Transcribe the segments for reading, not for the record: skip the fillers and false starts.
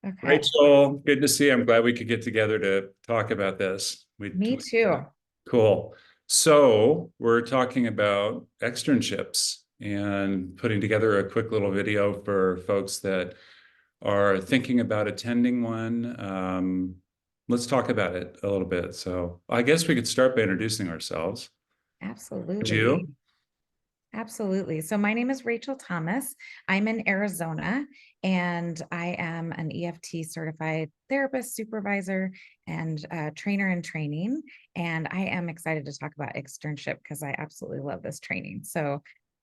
Okay. Rachel, good to see you. I'm glad we could get together to talk about this. Me too. Cool. So we're talking about externships and putting together a quick little video for folks that are thinking about attending one. Let's talk about it a little bit. So I guess we could start by introducing ourselves. Would Absolutely. you? Absolutely. So my name is Rachel Thomas. I'm in Arizona and I am an EFT certified therapist, supervisor, and trainer in training. And I am excited to talk about externship because I absolutely love this training.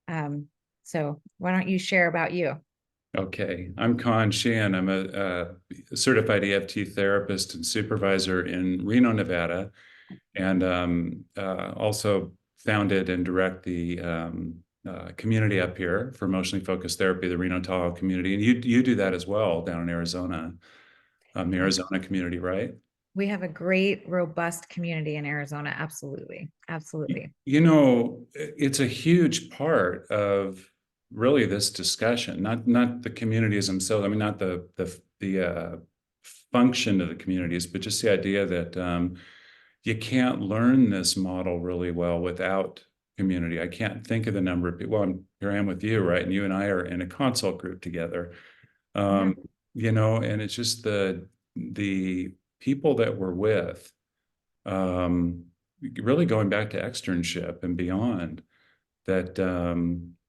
Um, so why don't you share about you? Okay, I'm Sheehan. I'm a certified EFT therapist and supervisor in Reno, Nevada, and also founded and direct the community up here for emotionally focused therapy, the Reno Tahoe community. And you do that as well down in Arizona, the Yeah. Arizona community, right? We have a great, robust community in Arizona. Absolutely. Absolutely. You know, it's a huge part of really this discussion, not the communities themselves. I mean, not the function of the communities, but just the idea that you can't learn this model really well without community. I can't think of the number of people. Well, here I am with you, right? And you and I are in a consult group together. Yeah. Um, and it's just the people that we're with. Um, Really going back to externship and beyond that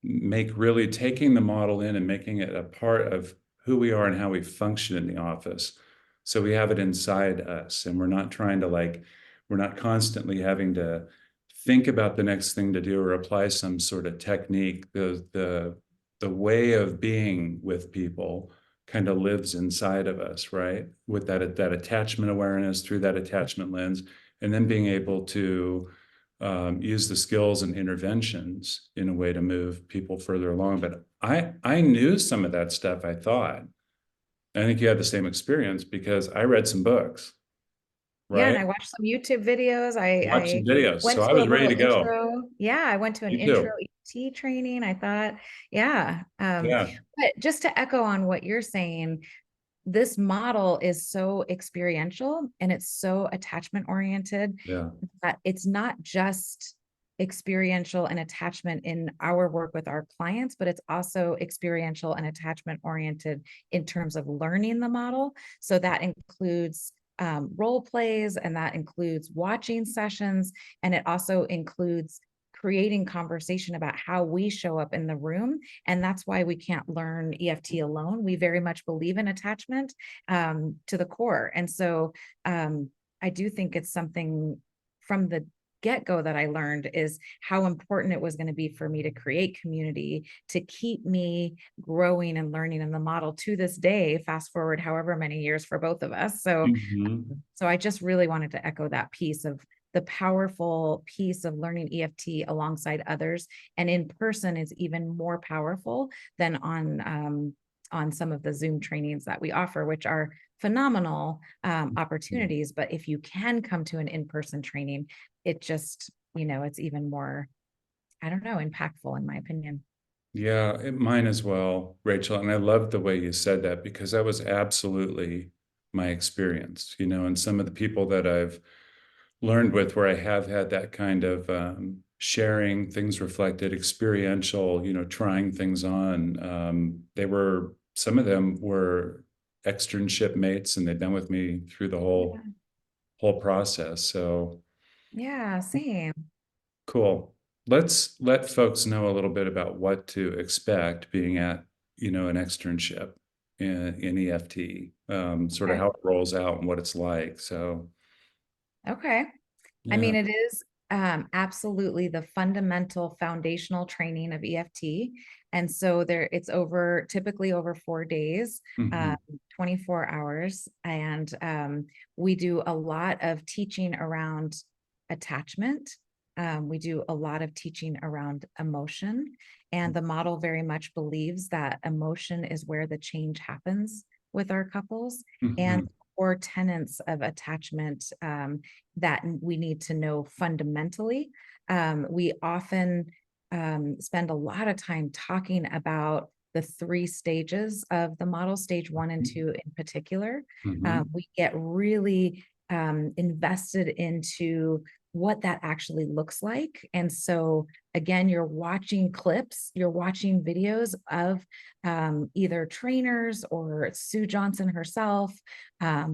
make really taking the model in and making it a part of who we are and how we function in the office. So we have it inside us and we're not trying to we're not constantly having to think about the next thing to do or apply some sort of technique. The way of being with people kind of lives inside of us, right? With that attachment awareness through that attachment lens, and then being able to use the skills and interventions in a way to move people further along. But I knew some of that stuff, I thought. I think you had the same experience because I read some books, Yeah, and right? I watched some YouTube videos. Watched I some videos. went So I to a was ready little to go. intro. Yeah, I went to an Me intro too. ET training. I thought, yeah. Yeah. But just to echo on what you're saying, this model is so experiential and it's so attachment oriented Yeah. that it's not just experiential and attachment in our work with our clients, but it's also experiential and attachment oriented in terms of learning the model. So that includes role plays, and that includes watching sessions, and it also includes creating conversation about how we show up in the room. And that's why we can't learn EFT alone. We very much believe in attachment to the core. And so I do think it's something from the get-go that I learned is how important it was going to be for me to create community to keep me growing and learning in the model to this day, fast forward however many years for both of us. Mhm. So I just really wanted to echo that piece of the powerful piece of learning EFT alongside others, and in person is even more powerful than on some of the Zoom trainings that we offer, which are phenomenal opportunities. But if you can come to an in-person training, it just, it's even more, I don't know, impactful in my opinion. Yeah, mine as well, Rachel. And I love the way you said that because that was absolutely my experience, and some of the people that I've learned with where I have had that kind of sharing things reflected, experiential, trying things on. Some of them were externship mates and they've been with me through the Yeah, whole process. So yeah, same. cool. Let's let folks know a little bit about what to expect being at, an externship in EFT, sort of Okay. how it rolls out and what it's like. So, Okay. I yeah. mean, it is absolutely the fundamental foundational training of EFT. And so it's typically over 4 days, Mhm. 24 hours. And we do a lot of teaching around attachment. We do a lot of teaching around emotion. And the model very much believes that emotion is where the change happens with our couples. And Mhm. core tenets of attachment that we need to know fundamentally. We often spend a lot of time talking about the 3 stages of the model, stage 1 and 2 in particular. Mhm. We get really invested into what that actually looks like. And so again, you're watching clips, you're watching videos of either trainers or Sue Johnson herself,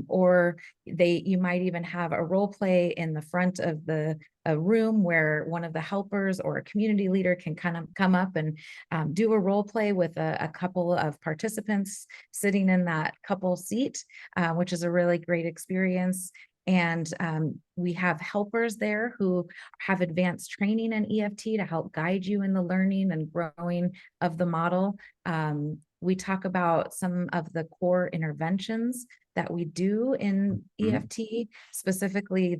or you might even have a role play in the front of a room where one of the helpers or a community leader can kind of come up and do a role play with a couple of participants sitting in that couple seat, which is a really great experience. And we have helpers there who have advanced training in EFT to help guide you in the learning and growing of the model. We talk about some of the core interventions that we do in Mhm. EFT, specifically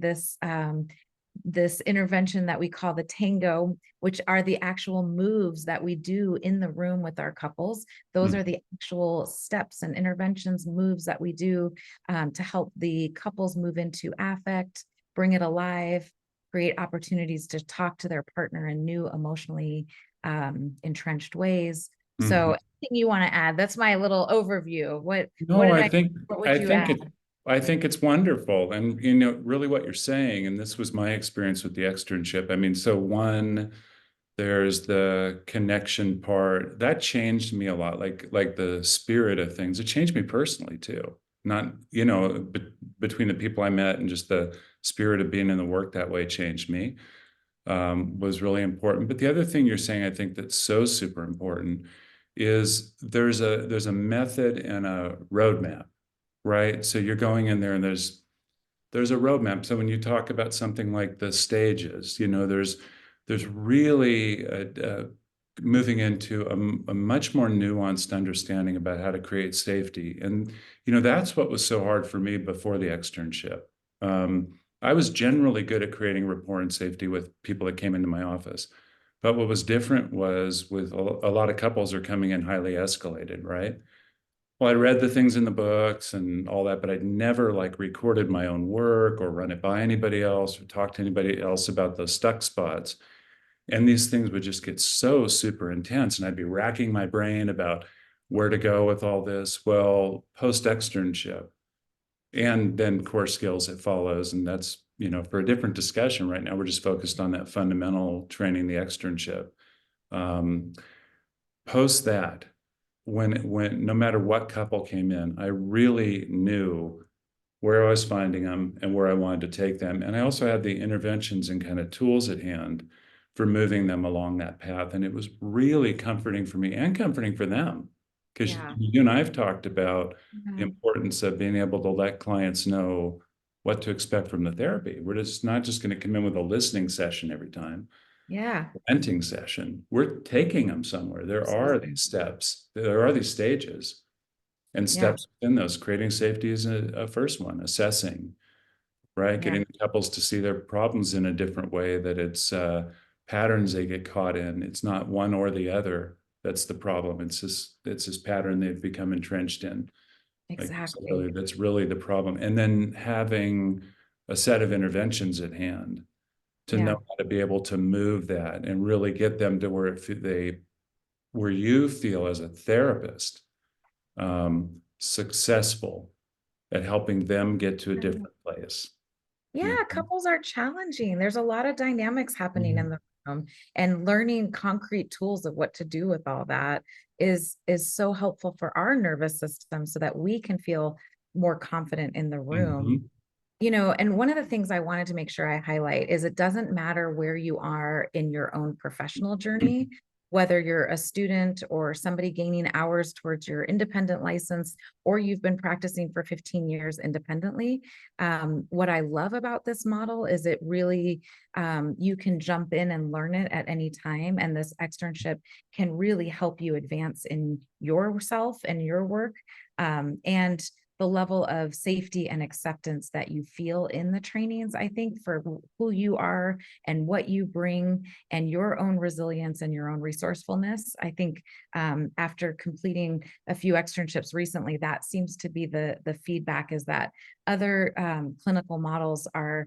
this intervention that we call the tango, which are the actual moves that we do in the room with our couples. Those Mhm. are the actual steps and interventions, moves that we do to help the couples move into affect, bring it alive, create opportunities to talk to their partner in new emotionally entrenched ways. So Mhm. anything you want to add? That's my little overview. What No, did I I, think what would I you think add? it I think it's wonderful. And you know, really what you're saying, and this was my experience with the externship. I mean, so one, there's the connection part that changed me a lot, like the spirit of things. It changed me personally too. Not, you know, between the people I met and just the spirit of being in the work that way changed me, was really important. But the other thing you're saying, I think that's so super important is there's a method and a roadmap, right? So you're going in there and there's a roadmap. So when you talk about something like the stages, you know, there's really moving into a much more nuanced understanding about how to create safety. And, you know, that's what was so hard for me before the externship. I was generally good at creating rapport and safety with people that came into my office. But what was different was with a lot of couples are coming in highly escalated, right? Well, I read the things in the books and all that, but I'd never like recorded my own work or run it by anybody else or talked to anybody else about those stuck spots. And these things would just get so super intense. And I'd be racking my brain about where to go with all this. Well, post externship and then core skills it follows. And that's, you know, for a different discussion right now, we're just focused on that fundamental training, the externship. Um, Post that, when no matter what couple came in, I really knew where I was finding them and where I wanted to take them. And I also had the interventions and kind of tools at hand for moving them along that path. And it was really comforting for me and comforting for them. Because Yeah. you and I have talked about the Yeah. importance of being able to let clients know what to expect from the therapy. We're just not just going to come in with a listening session every time, Yeah. venting session. We're taking them somewhere. There are Absolutely. these steps, there are these stages and Yeah. steps within those. Creating safety is a first one, assessing, right? Yeah. Getting the couples to see their problems in a different way, that it's patterns they get caught in. It's not one or the other that's the problem. It's this pattern they've become entrenched in. Like Exactly. really, that's really the problem. And then having a set of interventions at hand to know Yeah. how to be able to move that and really get them to where you feel as a therapist successful at helping them get to a Mhm. different place. Yeah, Yeah. couples are challenging. There's a lot of dynamics happening Mhm. in the room, and learning concrete tools of what to do with all that is so helpful for our nervous system so that we can feel more confident in the room. Mhm. And one of the things I wanted to make sure I highlight is it doesn't matter where you are in your own professional journey, whether you're a student or somebody gaining hours towards your independent license, or you've been practicing for 15 years independently. What I love about this model is it really, you can jump in and learn it at any time. And this externship can really help you advance in yourself and your work. And the level of safety and acceptance that you feel in the trainings, I think, for who you are and what you bring and your own resilience and your own resourcefulness. I think after completing a few externships recently, that seems to be the feedback, is that other clinical models are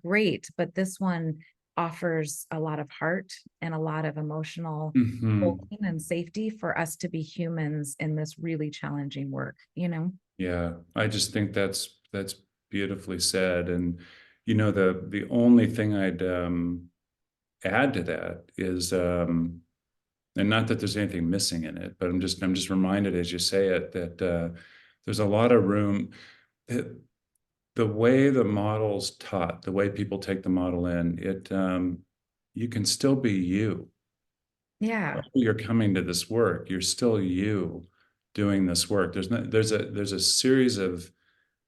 great, but this one offers a lot of heart and a lot of emotional Mhm. holding and safety for us to be humans in this really challenging work, you know? Yeah, I just think that's beautifully said. And the only thing I'd add to that is, and not that there's anything missing in it, but I'm just reminded as you say it that there's a lot of room. The way the model's taught, the way people take the model in, you can still be you. Yeah, You're coming to this work. You're still you doing this work. There's a series of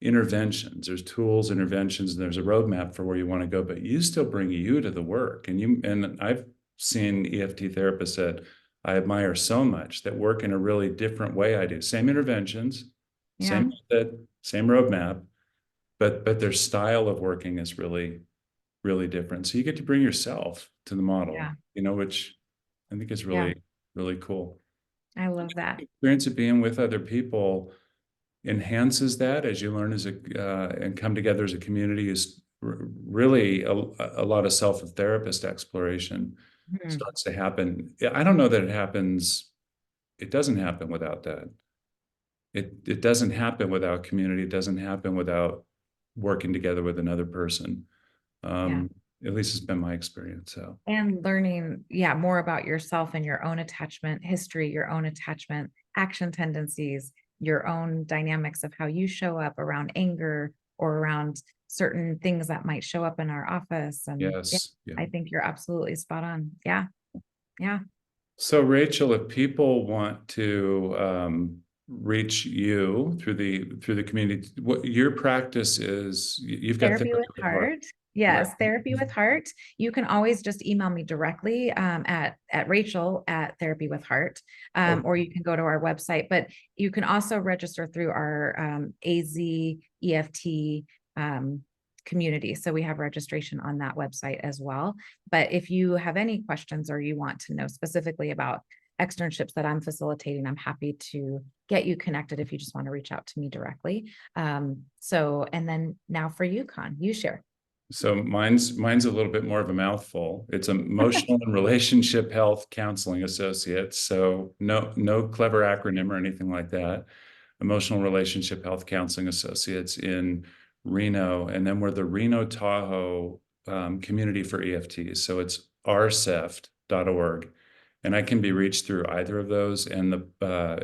interventions. There's tools, interventions, and there's a roadmap for where you want to go, but you still bring you to the work. And I've seen EFT therapists that I admire so much that work in a really different way I do. Same interventions, yeah, same method, same roadmap, but their style of working is really, really different. So you get to bring yourself to the model, yeah, which I think is yeah. really, really cool. I love that. Experience of being with other people enhances that as you learn and come together as a community is really a lot of self-therapist exploration Mhm. starts to happen. I don't know that it happens. It doesn't happen without that. It doesn't happen without community. It doesn't happen without working together with another person. Yeah. Um, at least it's been my experience. So And learning, yeah, more about yourself and your own attachment history, your own attachment action tendencies, your own dynamics of how you show up around anger or around certain things that might show up in our office. And yeah, yes, yeah. I think you're absolutely spot on. Yeah. Yeah. So Rachel, if people want to reach you through the community, what your practice is, you've got Therapy therapy with with heart, Heart. right? Yes, Therapy with Heart. You can always just email me directly at Rachel at Therapy with Heart, Oh, or you can go to our website. But you can also register through our AZ EFT community. So we have registration on that website as well. But if you have any questions or you want to know specifically about externships that I'm facilitating, I'm happy to get you connected if you just want to reach out to me directly. And then now for you, Con, you share. so mine's a little bit more of a mouthful. It's Emotional and Relationship Health Counseling Associates. So no clever acronym or anything like that. Emotional Relationship Health Counseling Associates in Reno, and then we're the Reno Tahoe community for EFTs. So it's rceft.org, and I can be reached through either of those. And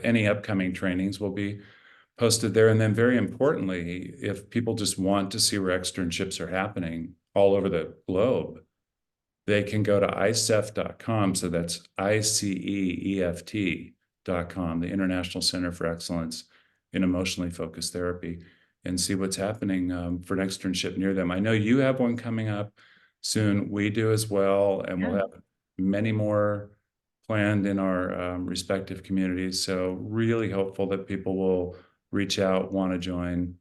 any upcoming trainings will be posted there. And then, very importantly, if people just want to see where externships are happening all over the globe, they can go to iceft.com. So that's ICEEFT.com, the International Center for Excellence in Emotionally Focused Therapy, and see what's happening for an externship near them. I know you have one coming up soon. We do as well. And we'll Yeah. have many more planned in our respective communities. So, really hopeful that people will reach out, want to join.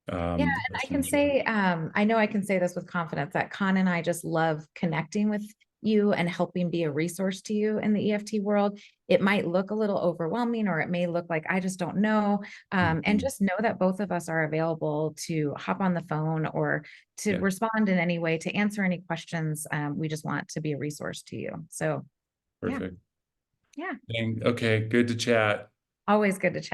Yeah, The and I can externship. say, I know I can say this with confidence that Con and I just love connecting with you and helping be a resource to you in the EFT world. It might look a little overwhelming, or it may look like I just don't know. And Mhm. just know that both of us are available to hop on the phone or to Yeah, respond in any way, to answer any questions. We just want to be a resource to you. So, yeah, perfect. yeah, Okay, good to chat. always good to chat.